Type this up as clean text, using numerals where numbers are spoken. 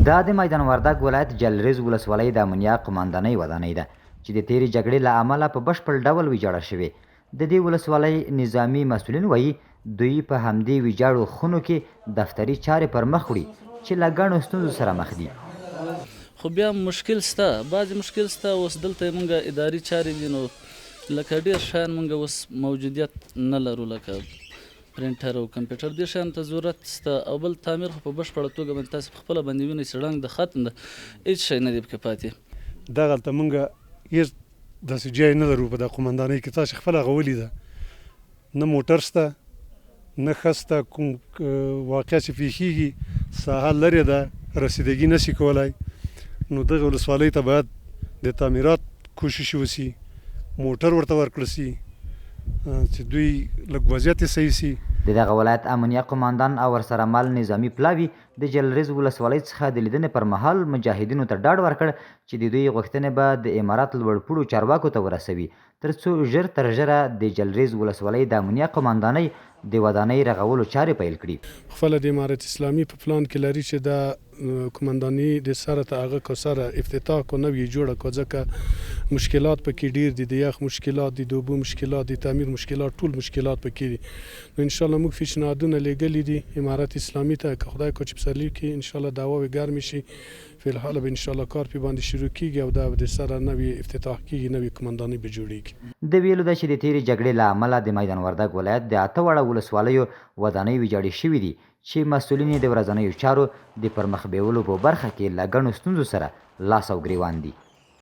دا د میدان وردګ ولایت جلریز ولسوالۍ د امنیه قماندانۍ ودانۍ ده چې د تیرې جګړې له امله په بشپړ ډول ویجاړه شوې. د دې ولسوالۍ نظامي مسؤلین وایي دوی په همدې ویجاړو خونو کې دفتري چارې پر مخ وړي چې له ګڼو ستونزو سره مخ دي. خو بیا مشکل شته، بعضې مشکل شته. اوس دلته موږ اداري چارې دي، نو لکه ډېر شیان موږ اوس موجودیت نه لرو، لکه پرنټر او کمپیوټر. دې شیانو ته ضرورت شته. او بل تعمیر خو په بشپړه توګه باندې تاسې په خپله باندې وینئ چې ړنګ د ختم ده، هېڅ شی نه دی پکې پاتې. دغلته موږ هېڅ داسې ځای نه لرو په د قمندانۍ کې. تاسې خپله هغه ولیده، نه موټر شته نه ښه شته. کوم واقعه چې پېښېږي ساحه لرې ده، رسیدګي نشي کولی. نو دغه ولسوالۍ ته باید د تعمیرات کوشش وشي، موټر ورته ورکړل شي چې دوی لږ وضعیت یې صحیح شي. د دغه ولایت امنیه قماندان او ورسره مل نظامي پلاوي د جلریز ولسوالۍ څخه د لیدنې پر مهال مجاهدینو ته ډاډ ورکړ چې د دوی غوښتنې به د امارات لوړپوړو چارواکو ته ورسوي تر څو ژر تر ژره د جلریز ولسوالۍ د امنیه قماندانۍ د ودانۍ رغولو چارې پیل کړي. خپله د امارت اسلامي په پلان کې لري چې د قمنداني د سره ته هغه کو سره افتتاح کو نوې جوړه کو، ځکه مشکلات پکې ډیر دي، د یخ مشکلات دي، د اوبو مشکلات دي، تعمیر مشکلات، ټول مشکلات پکې دي. نو ان شاء الله موږ پیشنهادونه لیږلي دي امارت اسلامي ته، که خدای کو چې پسرلي کې ان شاء الله دعواوې ګرمې شي. فی الحال به ان شاء الله کار پې باندې شروع کیږي او دا د سره نوې افتتاح کیږي، نوې قمنداني به جوړیږي. د ویلو ده چې د تیرې جګړې له امله د میدان وردګ ولایت د 8 واړه ولسوالیو ودانۍ ویجاړې شوې دي چې مسؤلین د ورځنیو چارو د پرمخ بیولو په برخه کې له ګڼو ستونزو سره لاس او ګریوان دي.